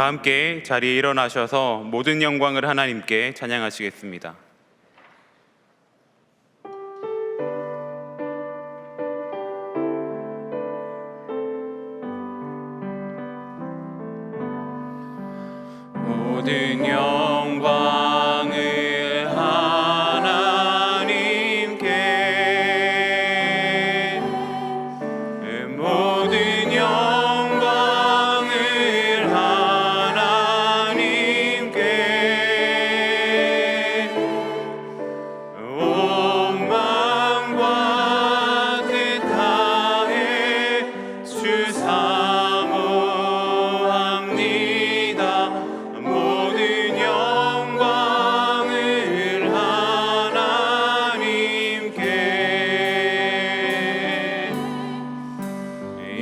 다 함께 자리에 일어나셔서 모든 영광을 하나님께 찬양하시겠습니다. 모든 영광을 하나님께, 모든 영광을 하나님께, 온 마음과 뜻 다해 주 사모합니다. 모든 영광을 하나님께.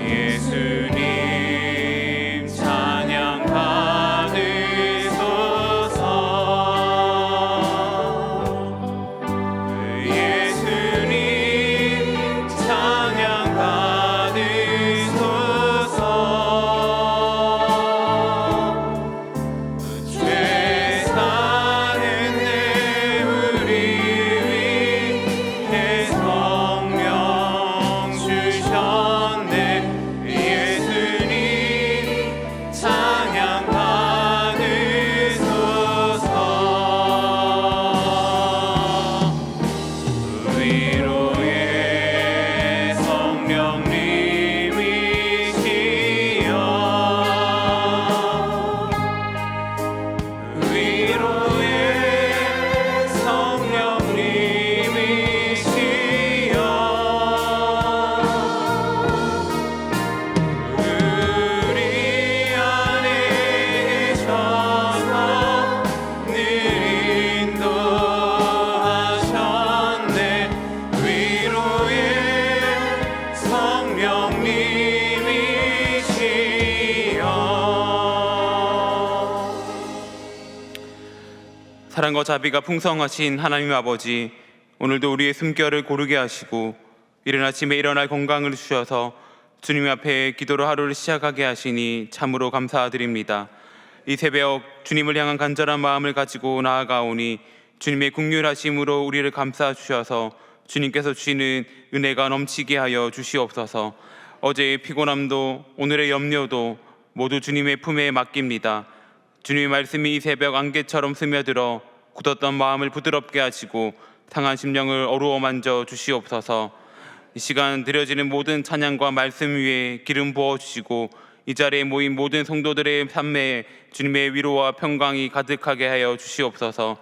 예수님 찬양 받으소서. 예수님 찬양 받으소서. 죄 사했네 우리 위해 성령 주셨네. 예수님 찬양 받으소서. 위로의 성령님이시여, 위로의 성령님이시여, 우리 안에 계셔서 늘 인도하셨네. 위로의 성령님이시여. 사랑과 자비가 풍성하신 하나님 아버지, 오늘도 우리의 숨결을 고르게 하시고 이른 아침에 일어날 건강을 주셔서 주님 앞에 기도로 하루를 시작하게 하시니 참으로 감사드립니다. 이 새벽 주님을 향한 간절한 마음을 가지고 나아가오니 주님의 긍휼하심으로 우리를 감싸 주셔서 주님께서 주시는 은혜가 넘치게 하여 주시옵소서. 어제의 피곤함도 오늘의 염려도 모두 주님의 품에 맡깁니다. 주님의 말씀이 이 새벽 안개처럼 스며들어 굳었던 마음을 부드럽게 하시고 상한 심령을 어루어 만져 주시옵소서. 이 시간 드려지는 모든 찬양과 말씀 위에 기름 부어주시고 이 자리에 모인 모든 성도들의 삶에 주님의 위로와 평강이 가득하게 하여 주시옵소서.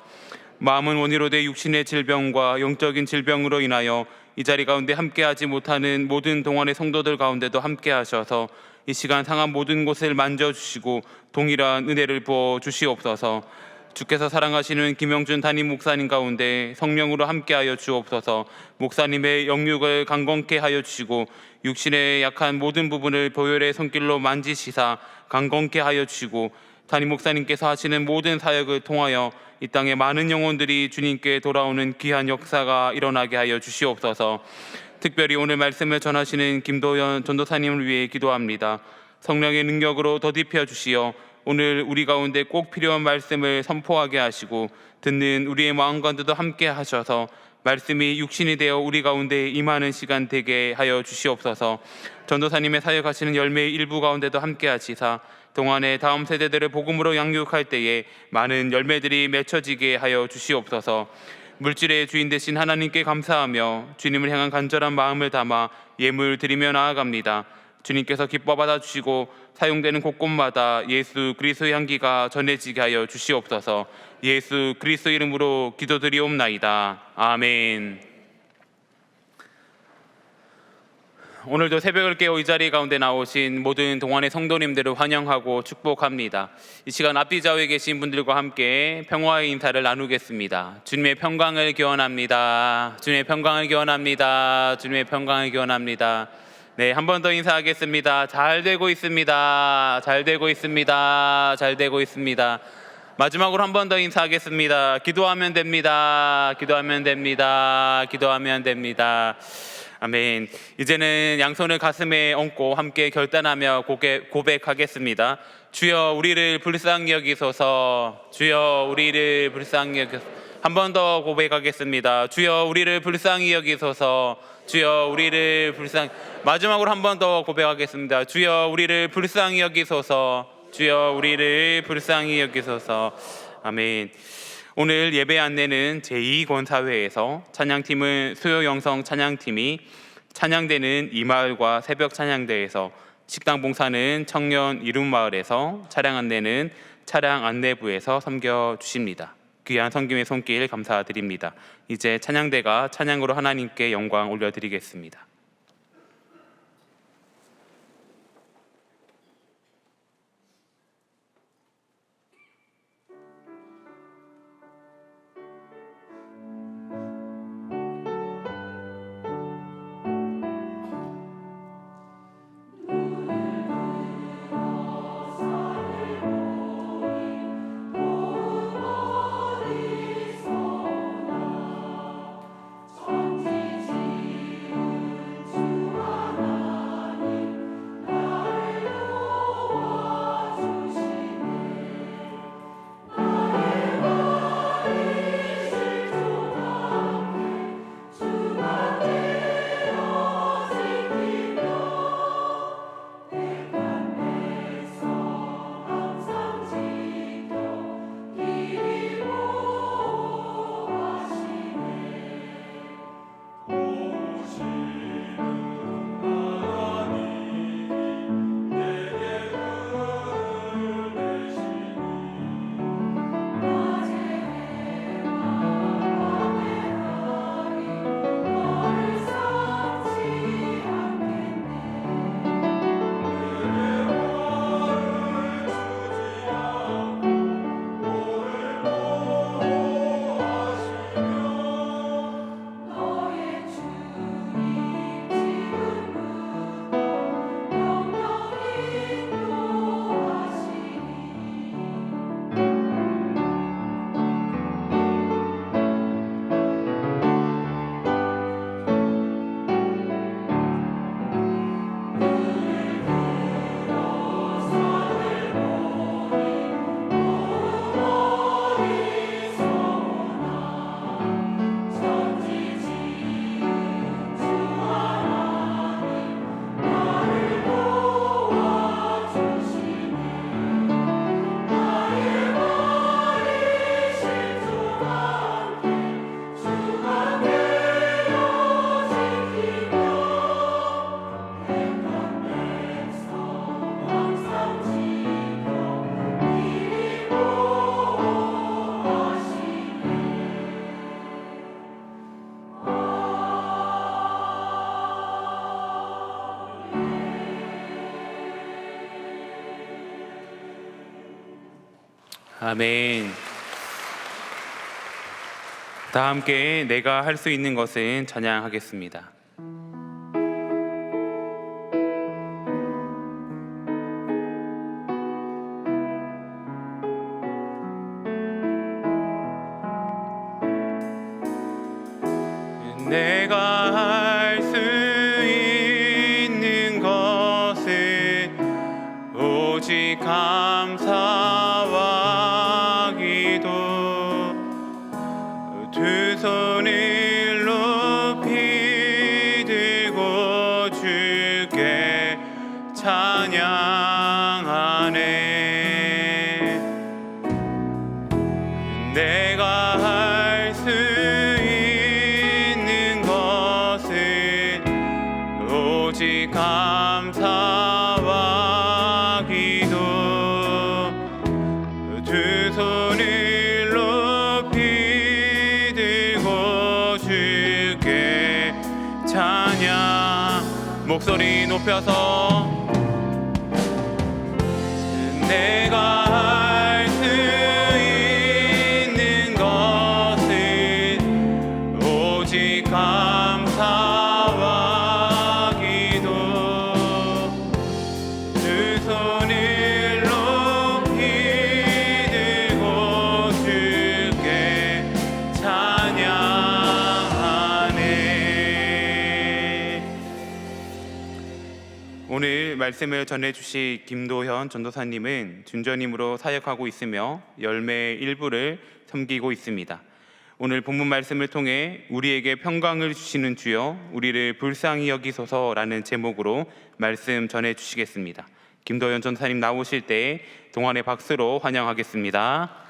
마음은 원이로 돼 육신의 질병과 영적인 질병으로 인하여 이 자리 가운데 함께하지 못하는 모든 동안의 성도들 가운데도 함께하셔서 이 시간 상한 모든 곳을 만져주시고 동일한 은혜를 부어 주시옵소서. 주께서 사랑하시는 김영준 담임 목사님 가운데 성령으로 함께하여 주옵소서. 목사님의 영육을 강건케 하여 주시고 육신의 약한 모든 부분을 보혈의 손길로 만지시사 강건케 하여 주시고 담임 목사님께서 하시는 모든 사역을 통하여 이 땅에 많은 영혼들이 주님께 돌아오는 귀한 역사가 일어나게 하여 주시옵소서. 특별히 오늘 말씀을 전하시는 김도연 전도사님을 위해 기도합니다. 성령의 능력으로 더딥혀 주시어 오늘 우리 가운데 꼭 필요한 말씀을 선포하게 하시고 듣는 우리의 마음과도 함께 하셔서 말씀이 육신이 되어 우리 가운데 임하는 시간 되게 하여 주시옵소서. 전도사님의 사역하시는 열매의 일부 가운데도 함께 하시사 동안의 다음 세대들을 복음으로 양육할 때에 많은 열매들이 맺혀지게 하여 주시옵소서. 물질의 주인 되신 하나님께 감사하며 주님을 향한 간절한 마음을 담아 예물 드리며 나아갑니다. 주님께서 기뻐 받아주시고 사용되는 곳곳마다 예수 그리스도의 향기가 전해지게 하여 주시옵소서. 예수 그리스도 이름으로 기도드리옵나이다. 아멘. 오늘도 새벽을 깨워 이 자리 가운데 나오신 모든 동안의 성도님들을 환영하고 축복합니다. 이 시간 앞뒤 좌우에 계신 분들과 함께 평화의 인사를 나누겠습니다. 주님의 평강을 기원합니다. 주님의 평강을 기원합니다. 주님의 평강을 기원합니다. 네, 한 번 더 인사하겠습니다. 잘 되고 있습니다. 잘 되고 있습니다. 잘 되고 있습니다. 마지막으로 한 번 더 인사하겠습니다. 기도하면 됩니다. 기도하면 됩니다. 기도하면 됩니다. 아멘. 이제는 양손을 가슴에 얹고 함께 결단하며 고백하겠습니다. 주여 우리를 불쌍히 여기소서. 주여 우리를 불쌍히 여기소서. 한 번 더 고백하겠습니다. 주여 우리를 불쌍히 여기소서. 주여 우리를 불쌍히. 마지막으로 한 번 더 고백하겠습니다. 주여 우리를 불쌍히 여기소서. 주여 우리를 불쌍히 여기소서. 아멘. 오늘 예배 안내는 제2권사회에서 찬양팀은 수요영성 찬양팀이, 찬양대는 이마을과 새벽 찬양대에서, 식당 봉사는 청년 이룸마을에서, 차량 안내는 차량 안내부에서 섬겨주십니다. 귀한 성김의 손길 감사드립니다. 이제 찬양대가 찬양으로 하나님께 영광 올려드리겠습니다. 아멘. 다 함께 내가 할 수 있는 것은 찬양하겠습니다. 내가 할 수 있는 것은 오직 감사와 기도, 두 손을 높이 들고 주께 찬양하네. 내가 할 수 있는 것은 오직 감사와 기도, 두 손을 높이 들고 주께 찬양. 목소리 높여서 내가 할 수 있는 것은 오직 감사와 기도, 두 손을 높이 들고 주께 찬양하네. 오늘 오늘 말씀을 전해주실 김도현 전도사님은 준전임으로 사역하고 있으며 열매 일부를 섬기고 있습니다. 오늘 본문 말씀을 통해 우리에게 평강을 주시는 주여 우리를 불쌍히 여기소서라는 제목으로 말씀 전해주시겠습니다. 김도현 전도사님 나오실 때 동안의 박수로 환영하겠습니다.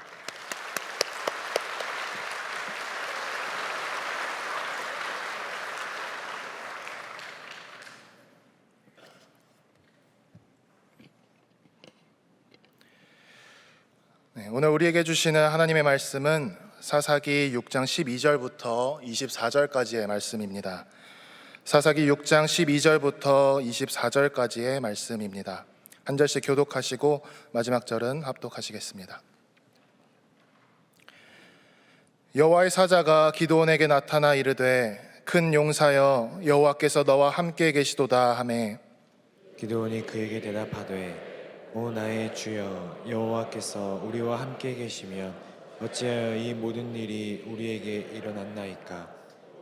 오늘 우리에게 주시는 하나님의 말씀은 사사기 6장 12절부터 24절까지의 말씀입니다. 사사기 6장 12절부터 24절까지의 말씀입니다. 한 절씩 교독하시고 마지막 절은 합독하시겠습니다. 여호와의 사자가 기드온에게 나타나 이르되 큰 용사여 여호와께서 너와 함께 계시도다 하매 기드온이 그에게 대답하되 오 나의 주여 여호와께서 우리와 함께 계시면 어찌하여 이 모든 일이 우리에게 일어났나이까.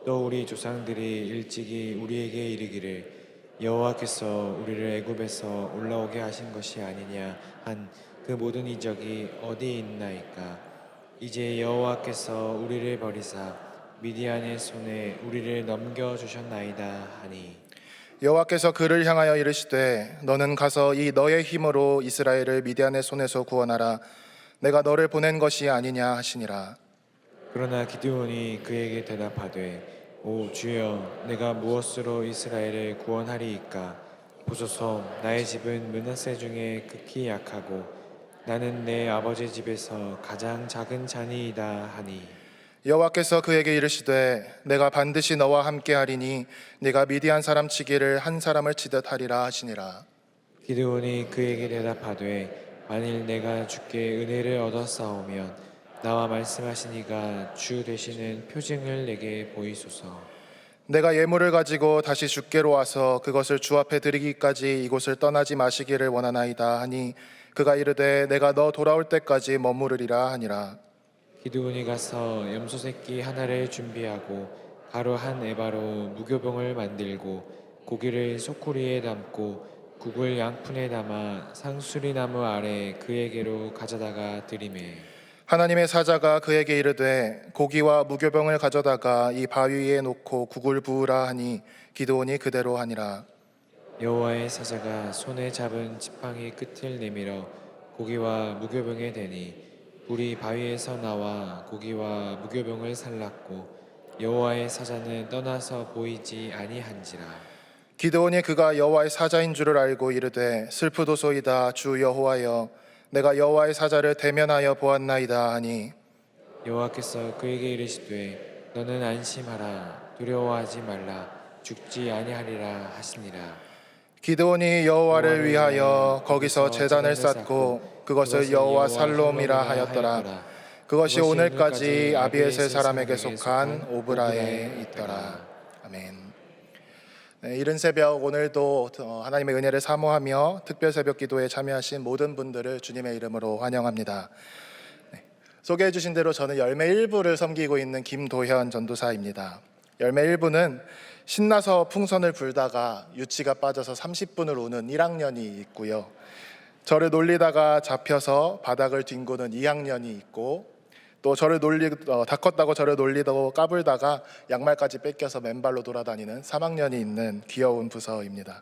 또 우리 조상들이 일찍이 우리에게 이르기를 여호와께서 우리를 애굽에서 올라오게 하신 것이 아니냐 한 그 모든 이적이 어디 있나이까. 이제 여호와께서 우리를 버리사 미디안의 손에 우리를 넘겨주셨나이다 하니 여호와께서 그를 향하여 이르시되 너는 가서 이 너의 힘으로 이스라엘을 미디안의 손에서 구원하라. 내가 너를 보낸 것이 아니냐 하시니라. 그러나 기드온이 그에게 대답하되 오 주여 내가 무엇으로 이스라엘을 구원하리이까. 보소서 나의 집은 므낫세 중에 극히 약하고 나는 내 아버지 집에서 가장 작은 자니이다 하니 여호와께서 그에게 이르시되 내가 반드시 너와 함께 하리니 네가 미디안 사람 치기를 한 사람을 치듯 하리라 하시니라. 기드온이 그에게 대답하되 만일 내가 주께 은혜를 얻었사오면 나와 말씀하시니가 주 되시는 표징을 내게 보이소서. 내가 예물을 가지고 다시 주께로 와서 그것을 주 앞에 드리기까지 이곳을 떠나지 마시기를 원하나이다 하니 그가 이르되 내가 너 돌아올 때까지 머무르리라 하니라. 기드온이 가서 염소 새끼 하나를 준비하고 가루 한 에바로 무교병을 만들고 고기를 소쿠리에 담고 국을 양푼에 담아 상수리나무 아래 그에게로 가져다가 드리매 하나님의 사자가 그에게 이르되 고기와 무교병을 가져다가 이 바위 위에 놓고 국을 부으라 하니 기드온이 그대로 하니라. 여호와의 사자가 손에 잡은 지팡이 끝을 내밀어 고기와 무교병에 대니 불이 바위에서 나와 고기와 무교병을 살랐고 여호와의 사자는 떠나서 보이지 아니한지라. 기드온이 그가 여호와의 사자인 줄을 알고 이르되 슬프도소이다 주 여호와여 내가 여호와의 사자를 대면하여 보았나이다 하니 여호와께서 그에게 이르시되 너는 안심하라 두려워하지 말라 죽지 아니하리라 하시니라. 기드온이 여호와를 위하여 거기서 제단을 쌓고 그것을 여호와 살롬이라 하였더라. 그것이 오늘까지 아비에셀 사람에게 속한 오브라에 있더라. 아멘. 네, 이른 새벽 오늘도 하나님의 은혜를 사모하며 특별 새벽 기도에 참여하신 모든 분들을 주님의 이름으로 환영합니다. 네, 소개해 주신 대로 저는 열매 일부를 섬기고 있는 김도현 전도사입니다. 열매 일부는 신나서 풍선을 불다가 유치가 빠져서 30분을 우는 1학년이 있고요. 저를 놀리다가 잡혀서 바닥을 뒹구는 2학년이 있고 또 저를 다 컸다고 저를 놀리다고 까불다가 양말까지 뺏겨서 맨발로 돌아다니는 3학년이 있는 귀여운 부서입니다.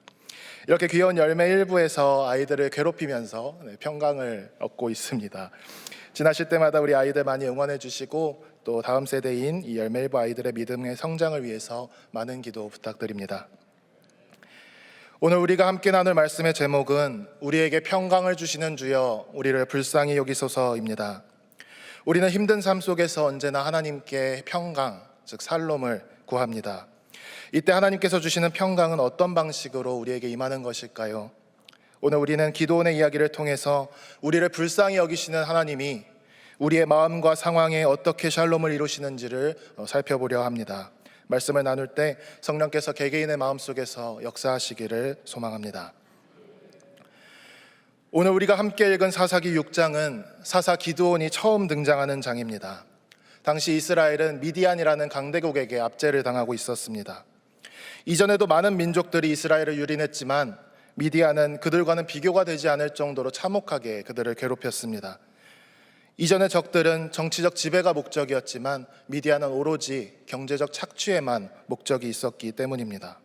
이렇게 귀여운 열매 일부에서 아이들을 괴롭히면서 평강을 얻고 있습니다. 지나실 때마다 우리 아이들 많이 응원해 주시고 또 다음 세대인 이 열매 일부 아이들의 믿음의 성장을 위해서 많은 기도 부탁드립니다. 오늘 우리가 함께 나눌 말씀의 제목은 우리에게 평강을 주시는 주여 우리를 불쌍히 여기소서입니다. 우리는 힘든 삶 속에서 언제나 하나님께 평강, 즉 살롬을 구합니다. 이때 하나님께서 주시는 평강은 어떤 방식으로 우리에게 임하는 것일까요? 오늘 우리는 기도원의 이야기를 통해서 우리를 불쌍히 여기시는 하나님이 우리의 마음과 상황에 어떻게 샬롬을 이루시는지를 살펴보려 합니다. 말씀을 나눌 때 성령께서 개개인의 마음속에서 역사하시기를 소망합니다. 오늘 우리가 함께 읽은 사사기 6장은 사사 기드온이 처음 등장하는 장입니다. 당시 이스라엘은 미디안이라는 강대국에게 압제를 당하고 있었습니다. 이전에도 많은 민족들이 이스라엘을 유린했지만 미디안은 그들과는 비교가 되지 않을 정도로 참혹하게 그들을 괴롭혔습니다. 이전의 적들은 정치적 지배가 목적이었지만 미디안은 오로지 경제적 착취에만 목적이 있었기 때문입니다.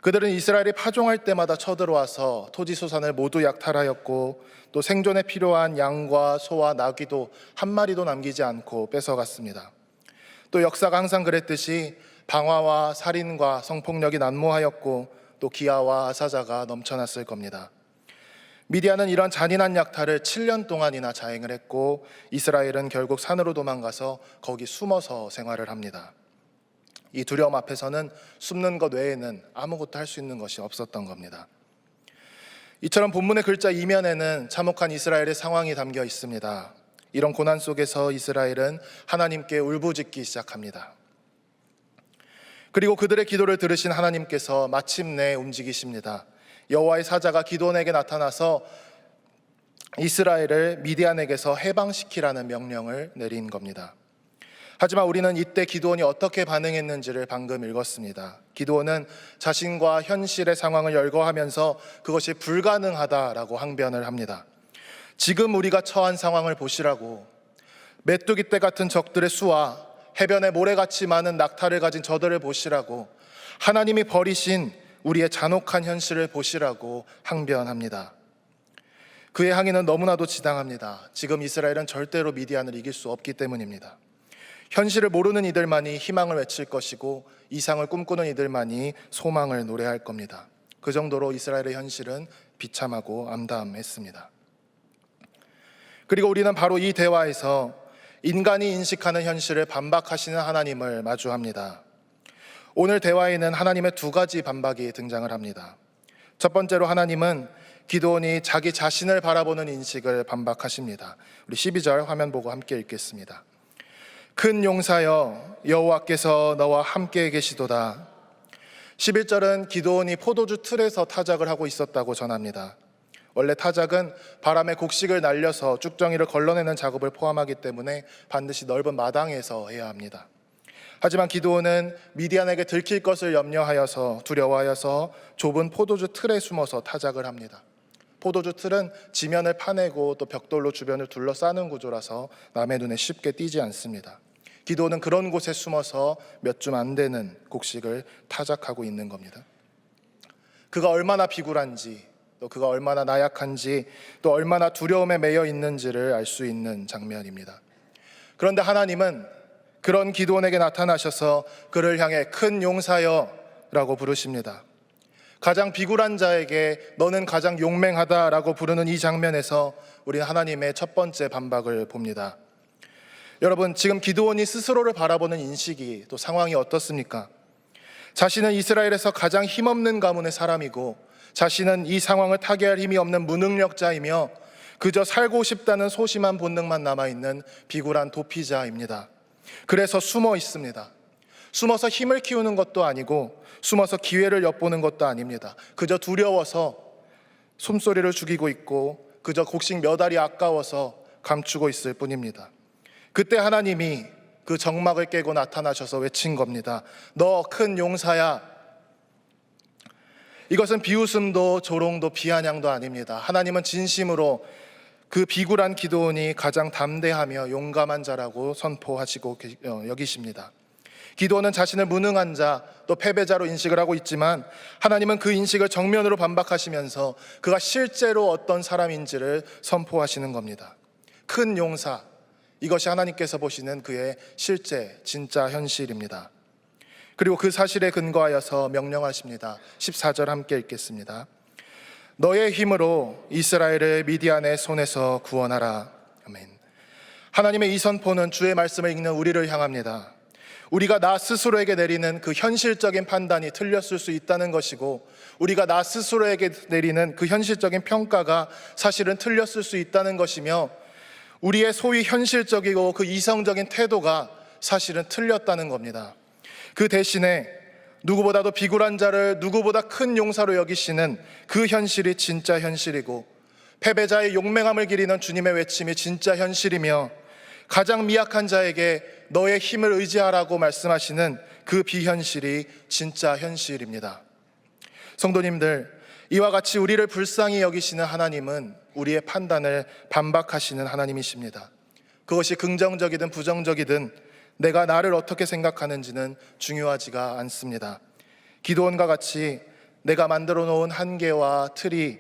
그들은 이스라엘이 파종할 때마다 쳐들어와서 토지소산을 모두 약탈하였고 또 생존에 필요한 양과 소와 나귀도 한 마리도 남기지 않고 뺏어갔습니다. 또 역사가 항상 그랬듯이 방화와 살인과 성폭력이 난무하였고 또 기아와 아사자가 넘쳐났을 겁니다. 미디안은 이런 잔인한 약탈을 7년 동안이나 자행을 했고 이스라엘은 결국 산으로 도망가서 거기 숨어서 생활을 합니다. 이 두려움 앞에서는 숨는 것 외에는 아무것도 할 수 있는 것이 없었던 겁니다. 이처럼 본문의 글자 이면에는 참혹한 이스라엘의 상황이 담겨 있습니다. 이런 고난 속에서 이스라엘은 하나님께 울부짖기 시작합니다. 그리고 그들의 기도를 들으신 하나님께서 마침내 움직이십니다. 여호와의 사자가 기드온에게 나타나서 이스라엘을 미디안에게서 해방시키라는 명령을 내린 겁니다. 하지만 우리는 이때 기드온이 어떻게 반응했는지를 방금 읽었습니다. 기드온은 자신과 현실의 상황을 열거하면서 그것이 불가능하다라고 항변을 합니다. 지금 우리가 처한 상황을 보시라고, 메뚜기 떼 같은 적들의 수와 해변에 모래같이 많은 낙타를 가진 저들을 보시라고, 하나님이 버리신 우리의 잔혹한 현실을 보시라고 항변합니다. 그의 항의는 너무나도 지당합니다. 지금 이스라엘은 절대로 미디안을 이길 수 없기 때문입니다. 현실을 모르는 이들만이 희망을 외칠 것이고 이상을 꿈꾸는 이들만이 소망을 노래할 겁니다. 그 정도로 이스라엘의 현실은 비참하고 암담했습니다. 그리고 우리는 바로 이 대화에서 인간이 인식하는 현실을 반박하시는 하나님을 마주합니다. 오늘 대화에는 하나님의 두 가지 반박이 등장을 합니다. 첫 번째로 하나님은 기드온이 자기 자신을 바라보는 인식을 반박하십니다. 우리 12절 화면 보고 함께 읽겠습니다. 큰 용사여, 여호와께서 너와 함께 계시도다. 11절은 기드온이 포도주 틀에서 타작을 하고 있었다고 전합니다. 원래 타작은 바람에 곡식을 날려서 쭉정이를 걸러내는 작업을 포함하기 때문에 반드시 넓은 마당에서 해야 합니다. 하지만 기드온은 미디안에게 들킬 것을 염려하여서 두려워하여서 좁은 포도주 틀에 숨어서 타작을 합니다. 포도주 틀은 지면을 파내고 또 벽돌로 주변을 둘러싸는 구조라서 남의 눈에 쉽게 띄지 않습니다. 기드온은 그런 곳에 숨어서 몇 줌 안 되는 곡식을 타작하고 있는 겁니다. 그가 얼마나 비굴한지, 또 그가 얼마나 나약한지, 또 얼마나 두려움에 매여 있는지를 알 수 있는 장면입니다. 그런데 하나님은 그런 기드온에게 나타나셔서 그를 향해 큰 용사여 라고 부르십니다. 가장 비굴한 자에게 너는 가장 용맹하다라고 부르는 이 장면에서 우리는 하나님의 첫 번째 반박을 봅니다. 여러분, 지금 기드온이 스스로를 바라보는 인식이 또 상황이 어떻습니까? 자신은 이스라엘에서 가장 힘없는 가문의 사람이고 자신은 이 상황을 타개할 힘이 없는 무능력자이며 그저 살고 싶다는 소심한 본능만 남아있는 비굴한 도피자입니다. 그래서 숨어 있습니다. 숨어서 힘을 키우는 것도 아니고 숨어서 기회를 엿보는 것도 아닙니다. 그저 두려워서 숨소리를 죽이고 있고 그저 곡식 몇 알이 아까워서 감추고 있을 뿐입니다. 그때 하나님이 그 정막을 깨고 나타나셔서 외친 겁니다. 너 큰 용사야. 이것은 비웃음도 조롱도 비아냥도 아닙니다. 하나님은 진심으로 그 비굴한 기드온이 가장 담대하며 용감한 자라고 선포하시고 여기십니다. 기드온은 자신을 무능한 자, 또 패배자로 인식을 하고 있지만 하나님은 그 인식을 정면으로 반박하시면서 그가 실제로 어떤 사람인지를 선포하시는 겁니다. 큰 용사, 이것이 하나님께서 보시는 그의 실제 진짜 현실입니다. 그리고 그 사실에 근거하여서 명령하십니다. 14절 함께 읽겠습니다. 너의 힘으로 이스라엘을 미디안의 손에서 구원하라. 아멘. 하나님의 이 선포는 주의 말씀을 읽는 우리를 향합니다. 우리가 나 스스로에게 내리는 그 현실적인 판단이 틀렸을 수 있다는 것이고 우리가 나 스스로에게 내리는 그 현실적인 평가가 사실은 틀렸을 수 있다는 것이며 우리의 소위 현실적이고 그 이성적인 태도가 사실은 틀렸다는 겁니다. 그 대신에 누구보다도 비굴한 자를 누구보다 큰 용사로 여기시는 그 현실이 진짜 현실이고 패배자의 용맹함을 기리는 주님의 외침이 진짜 현실이며 가장 미약한 자에게 너의 힘을 의지하라고 말씀하시는 그 비현실이 진짜 현실입니다. 성도님들, 이와 같이 우리를 불쌍히 여기시는 하나님은 우리의 판단을 반박하시는 하나님이십니다. 그것이 긍정적이든 부정적이든 내가 나를 어떻게 생각하는지는 중요하지가 않습니다. 기드온과 같이 내가 만들어 놓은 한계와 틀이,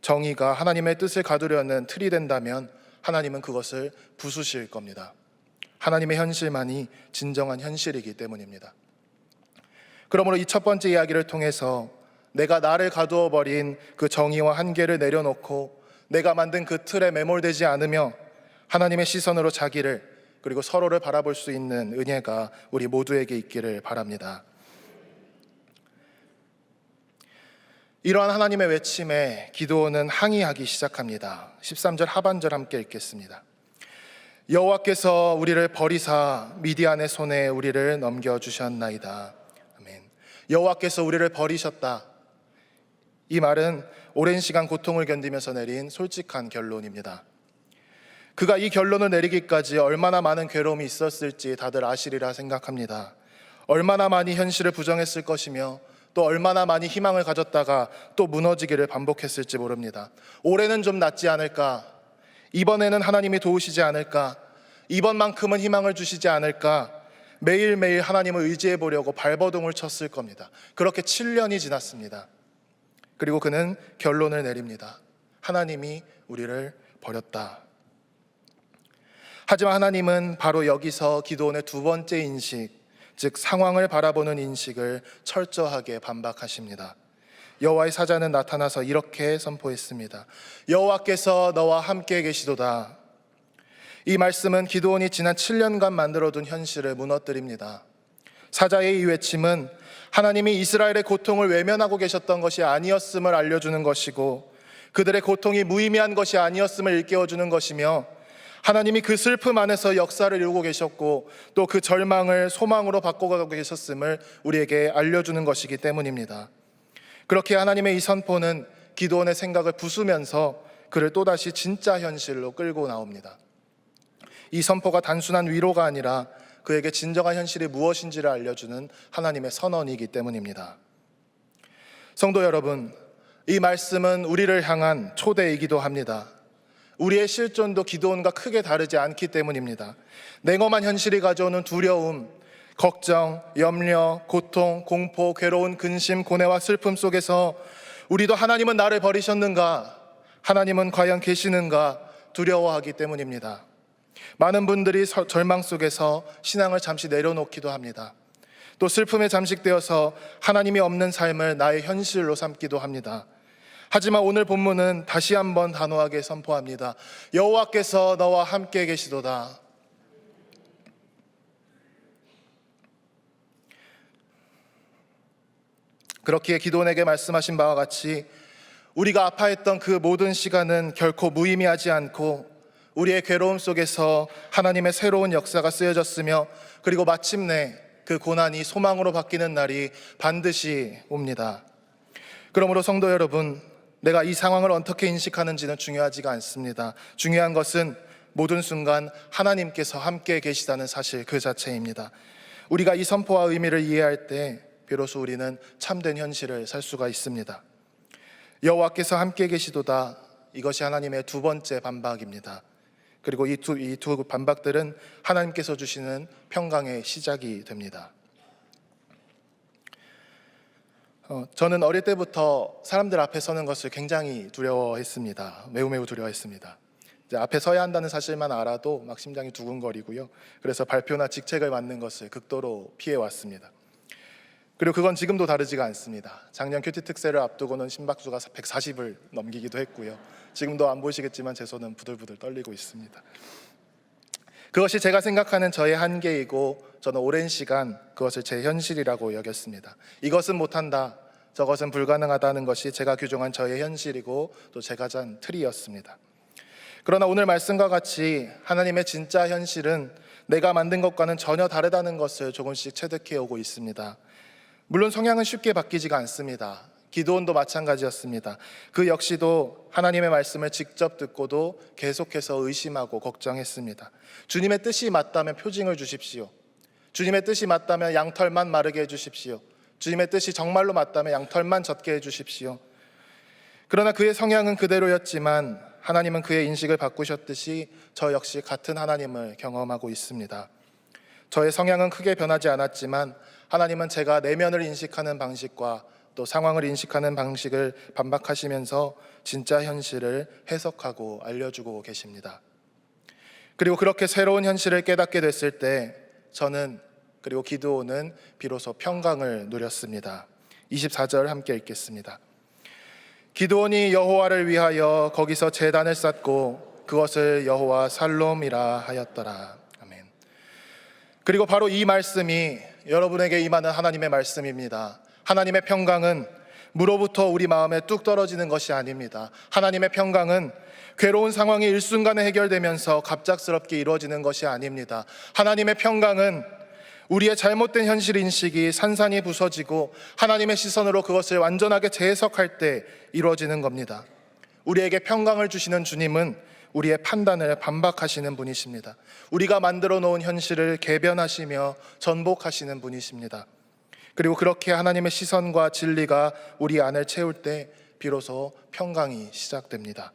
정의가 하나님의 뜻을 가두려는 틀이 된다면 하나님은 그것을 부수실 겁니다. 하나님의 현실만이 진정한 현실이기 때문입니다. 그러므로 이 첫 번째 이야기를 통해서 내가 나를 가두어 버린 그 정의와 한계를 내려놓고 내가 만든 그 틀에 매몰되지 않으며 하나님의 시선으로 자기를 그리고 서로를 바라볼 수 있는 은혜가 우리 모두에게 있기를 바랍니다. 이러한 하나님의 외침에 기드온은 항의하기 시작합니다. 13절 하반절 함께 읽겠습니다. 여호와께서 우리를 버리사 미디안의 손에 우리를 넘겨주셨나이다. 아멘. 여호와께서 우리를 버리셨다. 이 말은 오랜 시간 고통을 견디면서 내린 솔직한 결론입니다. 그가 이 결론을 내리기까지 얼마나 많은 괴로움이 있었을지 다들 아시리라 생각합니다. 얼마나 많이 현실을 부정했을 것이며 또 얼마나 많이 희망을 가졌다가 또 무너지기를 반복했을지 모릅니다. 올해는 좀 낫지 않을까? 이번에는 하나님이 도우시지 않을까? 이번만큼은 희망을 주시지 않을까? 매일매일 하나님을 의지해 보려고 발버둥을 쳤을 겁니다. 그렇게 7년이 지났습니다. 그리고 그는 결론을 내립니다. 하나님이 우리를 버렸다. 하지만 하나님은 바로 여기서 기드온의 두 번째 인식, 즉 상황을 바라보는 인식을 철저하게 반박하십니다. 여호와의 사자는 나타나서 이렇게 선포했습니다. 여호와께서 너와 함께 계시도다. 이 말씀은 기드온이 지난 7년간 만들어둔 현실을 무너뜨립니다. 사자의 이 외침은 하나님이 이스라엘의 고통을 외면하고 계셨던 것이 아니었음을 알려주는 것이고 그들의 고통이 무의미한 것이 아니었음을 일깨워주는 것이며 하나님이 그 슬픔 안에서 역사를 이루고 계셨고 또 그 절망을 소망으로 바꿔가고 계셨음을 우리에게 알려주는 것이기 때문입니다. 그렇게 하나님의 이 선포는 기드온의 생각을 부수면서 그를 또다시 진짜 현실로 끌고 나옵니다. 이 선포가 단순한 위로가 아니라 그에게 진정한 현실이 무엇인지를 알려주는 하나님의 선언이기 때문입니다. 성도 여러분, 이 말씀은 우리를 향한 초대이기도 합니다. 우리의 실존도 기드온과 크게 다르지 않기 때문입니다. 냉엄한 현실이 가져오는 두려움, 걱정, 염려, 고통, 공포, 괴로운 근심, 고뇌와 슬픔 속에서 우리도 하나님은 나를 버리셨는가? 하나님은 과연 계시는가? 두려워하기 때문입니다. 많은 분들이 절망 속에서 신앙을 잠시 내려놓기도 합니다. 또 슬픔에 잠식되어서 하나님이 없는 삶을 나의 현실로 삼기도 합니다. 하지만 오늘 본문은 다시 한번 단호하게 선포합니다. 여호와께서 너와 함께 계시도다. 그렇기에 기드온에게 말씀하신 바와 같이 우리가 아파했던 그 모든 시간은 결코 무의미하지 않고 우리의 괴로움 속에서 하나님의 새로운 역사가 쓰여졌으며 그리고 마침내 그 고난이 소망으로 바뀌는 날이 반드시 옵니다. 그러므로 성도 여러분, 내가 이 상황을 어떻게 인식하는지는 중요하지가 않습니다. 중요한 것은 모든 순간 하나님께서 함께 계시다는 사실 그 자체입니다. 우리가 이 선포와 의미를 이해할 때 비로소 우리는 참된 현실을 살 수가 있습니다. 여호와께서 함께 계시도다. 이것이 하나님의 두 번째 반박입니다. 그리고 이 두 반박들은 하나님께서 주시는 평강의 시작이 됩니다. 저는 어릴 때부터 사람들 앞에 서는 것을 굉장히 두려워했습니다. 매우 두려워했습니다. 이제 앞에 서야 한다는 사실만 알아도 막 심장이 두근거리고요. 그래서 발표나 직책을 맡는 것을 극도로 피해왔습니다. 그리고 그건 지금도 다르지가 않습니다. 작년 큐티 특세를 앞두고는 심박수가 140을 넘기기도 했고요. 지금도 안 보이시겠지만 제 손은 부들부들 떨리고 있습니다. 그것이 제가 생각하는 저의 한계이고 저는 오랜 시간 그것을 제 현실이라고 여겼습니다. 이것은 못한다, 저것은 불가능하다는 것이 제가 규정한 저의 현실이고 또 제가 잔 틀이었습니다. 그러나 오늘 말씀과 같이 하나님의 진짜 현실은 내가 만든 것과는 전혀 다르다는 것을 조금씩 체득해 오고 있습니다. 물론 성향은 쉽게 바뀌지가 않습니다. 기드온도 마찬가지였습니다. 그 역시도 하나님의 말씀을 직접 듣고도 계속해서 의심하고 걱정했습니다. 주님의 뜻이 맞다면 표징을 주십시오. 주님의 뜻이 맞다면 양털만 마르게 해주십시오. 주님의 뜻이 정말로 맞다면 양털만 젖게 해주십시오. 그러나 그의 성향은 그대로였지만 하나님은 그의 인식을 바꾸셨듯이 저 역시 같은 하나님을 경험하고 있습니다. 저의 성향은 크게 변하지 않았지만 하나님은 제가 내면을 인식하는 방식과 또 상황을 인식하는 방식을 반박하시면서 진짜 현실을 해석하고 알려주고 계십니다. 그리고 그렇게 새로운 현실을 깨닫게 됐을 때 저는 그리고 기드온은 비로소 평강을 누렸습니다. 24절 함께 읽겠습니다. 기드온이 여호와를 위하여 거기서 제단을 쌓고 그것을 여호와 살롬이라 하였더라. 아멘. 그리고 바로 이 말씀이 여러분에게 임하는 하나님의 말씀입니다. 하나님의 평강은 무로부터 우리 마음에 뚝 떨어지는 것이 아닙니다. 하나님의 평강은 괴로운 상황이 일순간에 해결되면서 갑작스럽게 이루어지는 것이 아닙니다. 하나님의 평강은 우리의 잘못된 현실 인식이 산산이 부서지고 하나님의 시선으로 그것을 완전하게 재해석할 때 이루어지는 겁니다. 우리에게 평강을 주시는 주님은 우리의 판단을 반박하시는 분이십니다. 우리가 만들어 놓은 현실을 개변하시며 전복하시는 분이십니다. 그리고 그렇게 하나님의 시선과 진리가 우리 안을 채울 때 비로소 평강이 시작됩니다.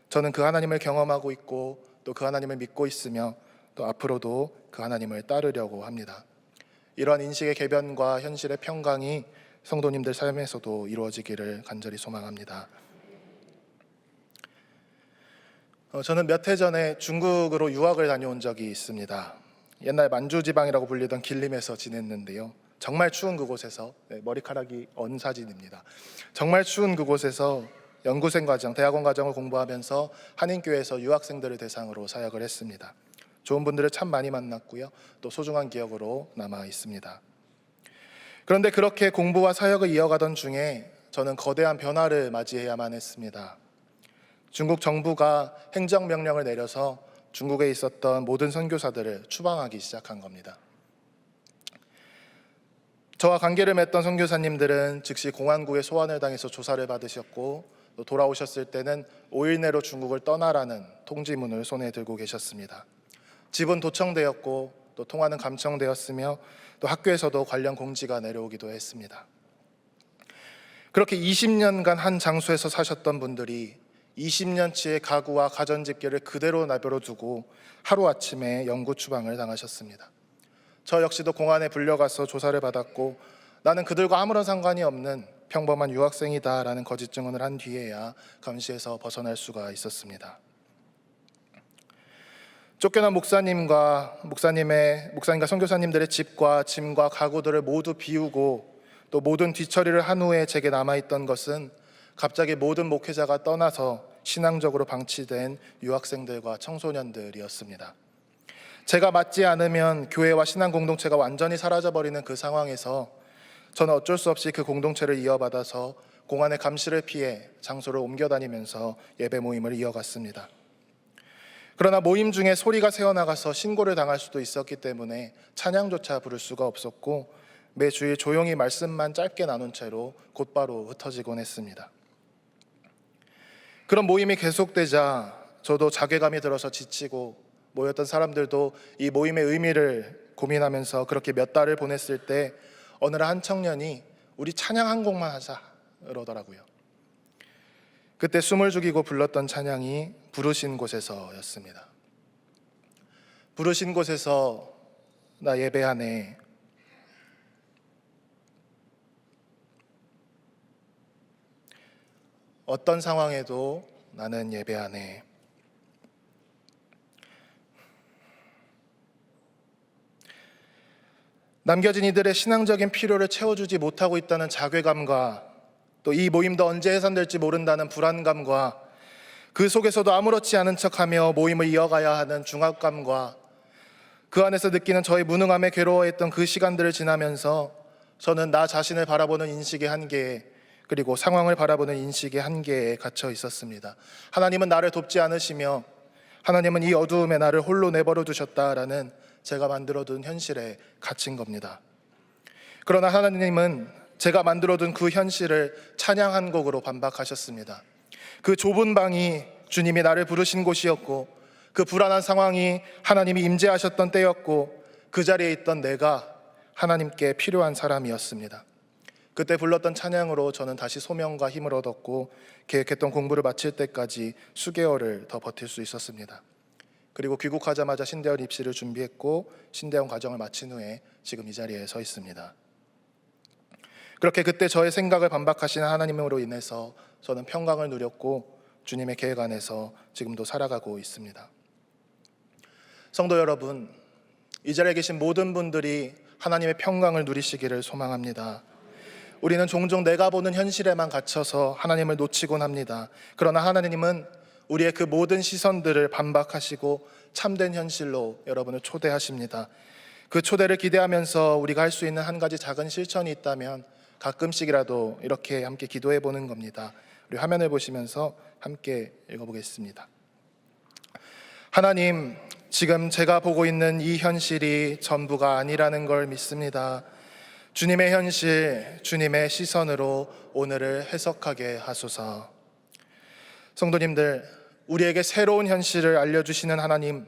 저는 그 하나님을 경험하고 있고 또 그 하나님을 믿고 있으며 또 앞으로도 그 하나님을 따르려고 합니다. 이러한 인식의 개변과 현실의 평강이 성도님들 삶에서도 이루어지기를 간절히 소망합니다. 저는 몇 해 전에 중국으로 유학을 다녀온 적이 있습니다. 옛날 만주지방이라고 불리던 길림에서 지냈는데요. 정말 추운 그곳에서, 머리카락이 언 사진입니다. 정말 추운 그곳에서 연구생 과정, 대학원 과정을 공부하면서 한인교회에서 유학생들을 대상으로 사역을 했습니다. 좋은 분들을 참 많이 만났고요. 또 소중한 기억으로 남아 있습니다. 그런데 그렇게 공부와 사역을 이어가던 중에 저는 거대한 변화를 맞이해야만 했습니다. 중국 정부가 행정명령을 내려서 중국에 있었던 모든 선교사들을 추방하기 시작한 겁니다. 저와 관계를 맺던 선교사님들은 즉시 공안국의 소환을 당해서 조사를 받으셨고 또 돌아오셨을 때는 5일 내로 중국을 떠나라는 통지문을 손에 들고 계셨습니다. 집은 도청되었고 또 통화는 감청되었으며 또 학교에서도 관련 공지가 내려오기도 했습니다. 그렇게 20년간 한 장소에서 사셨던 분들이 20년치의 가구와 가전집계를 그대로 내버려 두고 하루아침에 영구 추방을 당하셨습니다. 저 역시도 공안에 불려가서 조사를 받았고 나는 그들과 아무런 상관이 없는 평범한 유학생이다라는 거짓 증언을 한 뒤에야 감시에서 벗어날 수가 있었습니다. 쫓겨난 목사님과 선교사님들의 집과 짐과 가구들을 모두 비우고 또 모든 뒤처리를 한 후에 제게 남아있던 것은 갑자기 모든 목회자가 떠나서 신앙적으로 방치된 유학생들과 청소년들이었습니다. 제가 맞지 않으면 교회와 신앙 공동체가 완전히 사라져버리는 그 상황에서 저는 어쩔 수 없이 그 공동체를 이어받아서 공안의 감시를 피해 장소를 옮겨다니면서 예배 모임을 이어갔습니다. 그러나 모임 중에 소리가 새어나가서 신고를 당할 수도 있었기 때문에 찬양조차 부를 수가 없었고 매 주일 조용히 말씀만 짧게 나눈 채로 곧바로 흩어지곤 했습니다. 그런 모임이 계속되자 저도 자괴감이 들어서 지치고 모였던 사람들도 이 모임의 의미를 고민하면서 그렇게 몇 달을 보냈을 때 어느 날 한 청년이 우리 찬양 한 곡만 하자 그러더라고요. 그때 숨을 죽이고 불렀던 찬양이 부르신 곳에서였습니다. 부르신 곳에서 나 예배하네. 어떤 상황에도 나는 예배하네. 남겨진 이들의 신앙적인 필요를 채워주지 못하고 있다는 자괴감과 또 이 모임도 언제 해산될지 모른다는 불안감과 그 속에서도 아무렇지 않은 척하며 모임을 이어가야 하는 중압감과 그 안에서 느끼는 저의 무능함에 괴로워했던 그 시간들을 지나면서 저는 나 자신을 바라보는 인식의 한계에 그리고 상황을 바라보는 인식의 한계에 갇혀 있었습니다. 하나님은 나를 돕지 않으시며 하나님은 이 어두움에 나를 홀로 내버려 두셨다라는 제가 만들어둔 현실에 갇힌 겁니다. 그러나 하나님은 제가 만들어둔 그 현실을 찬양 한 곡으로 반박하셨습니다. 그 좁은 방이 주님이 나를 부르신 곳이었고 그 불안한 상황이 하나님이 임재하셨던 때였고 그 자리에 있던 내가 하나님께 필요한 사람이었습니다. 그때 불렀던 찬양으로 저는 다시 소명과 힘을 얻었고 계획했던 공부를 마칠 때까지 수개월을 더 버틸 수 있었습니다. 그리고 귀국하자마자 신대원 입시를 준비했고 신대원 과정을 마친 후에 지금 이 자리에 서 있습니다. 그렇게 그때 저의 생각을 반박하시는 하나님으로 인해서 저는 평강을 누렸고 주님의 계획 안에서 지금도 살아가고 있습니다. 성도 여러분, 이 자리에 계신 모든 분들이 하나님의 평강을 누리시기를 소망합니다. 우리는 종종 내가 보는 현실에만 갇혀서 하나님을 놓치곤 합니다. 그러나 하나님은 우리의 그 모든 시선들을 반박하시고 참된 현실로 여러분을 초대하십니다. 그 초대를 기대하면서 우리가 할 수 있는 한 가지 작은 실천이 있다면 가끔씩이라도 이렇게 함께 기도해 보는 겁니다. 우리 화면을 보시면서 함께 읽어보겠습니다. 하나님, 지금 제가 보고 있는 이 현실이 전부가 아니라는 걸 믿습니다. 주님의 현실, 주님의 시선으로 오늘을 해석하게 하소서. 성도님들, 우리에게 새로운 현실을 알려주시는 하나님,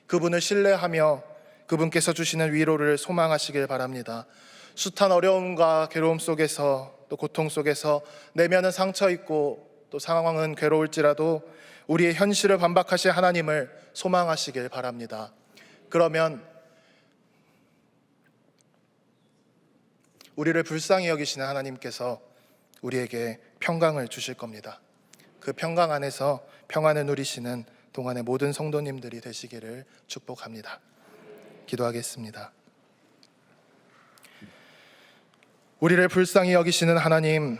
그분을 신뢰하며 그분께서 주시는 위로를 소망하시길 바랍니다. 숱한 어려움과 괴로움 속에서 또 고통 속에서 내면은 상처 있고 또 상황은 괴로울지라도 우리의 현실을 반박하실 하나님을 소망하시길 바랍니다. 그러면 우리를 불쌍히 여기시는 하나님께서 우리에게 평강을 주실 겁니다. 그 평강 안에서 평안을 누리시는 동안의 모든 성도님들이 되시기를 축복합니다. 기도하겠습니다. 우리를 불쌍히 여기시는 하나님,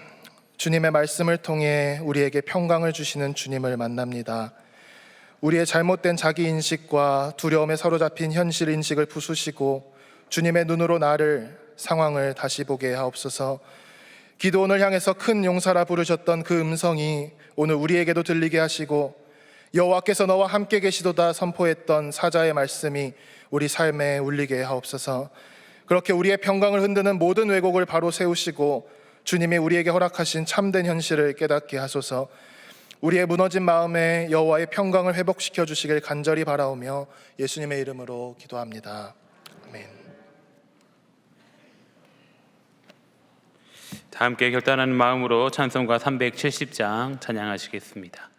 주님의 말씀을 통해 우리에게 평강을 주시는 주님을 만납니다. 우리의 잘못된 자기인식과 두려움에 사로잡힌 현실인식을 부수시고 주님의 눈으로 나를, 상황을 다시 보게 하옵소서. 기도원을 향해서 큰 용사라 부르셨던 그 음성이 오늘 우리에게도 들리게 하시고 여호와께서 너와 함께 계시도다 선포했던 사자의 말씀이 우리 삶에 울리게 하옵소서. 그렇게 우리의 평강을 흔드는 모든 왜곡을 바로 세우시고 주님이 우리에게 허락하신 참된 현실을 깨닫게 하소서. 우리의 무너진 마음에 여호와의 평강을 회복시켜 주시길 간절히 바라오며 예수님의 이름으로 기도합니다. 아멘. 다 함께 결단하는 마음으로 찬송가 370장 찬양하시겠습니다.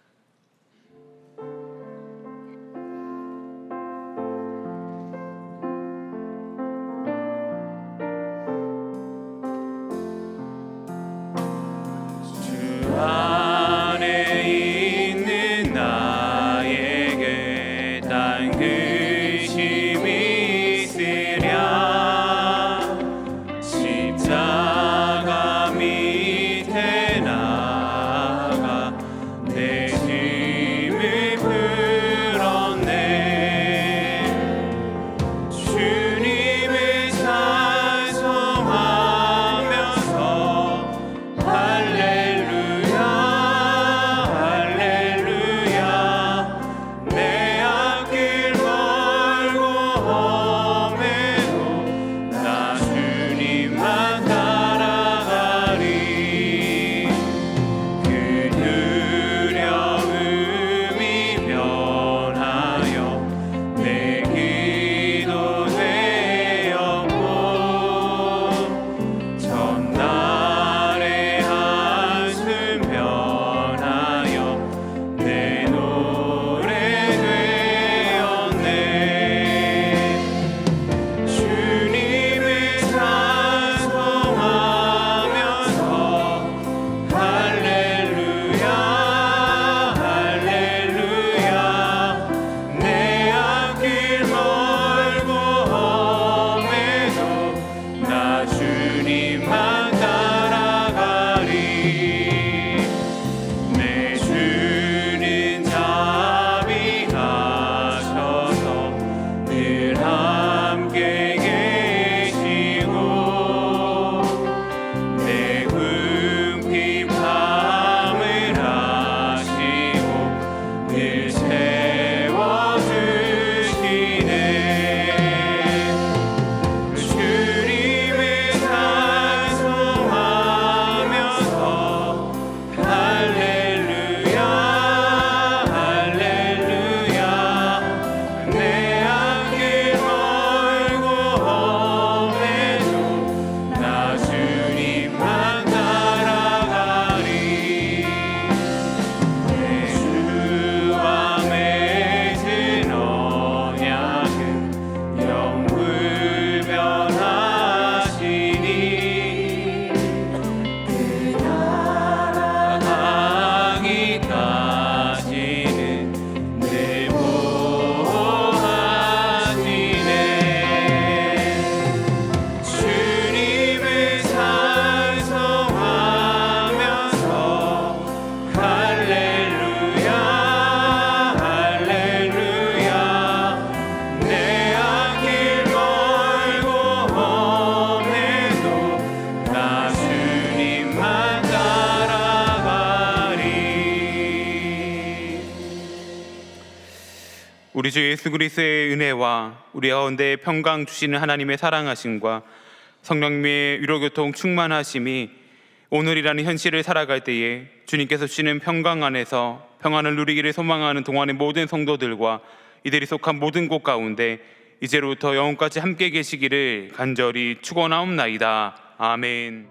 우리 주 예수 그리스도의 은혜와 우리 가운데 평강 주시는 하나님의 사랑하심과 성령님의 위로교통 충만하심이 오늘이라는 현실을 살아갈 때에 주님께서 주시는 평강 안에서 평안을 누리기를 소망하는 동안의 모든 성도들과 이들이 속한 모든 곳 가운데 이제로부터 영원까지 함께 계시기를 간절히 축원하옵나이다. 아멘.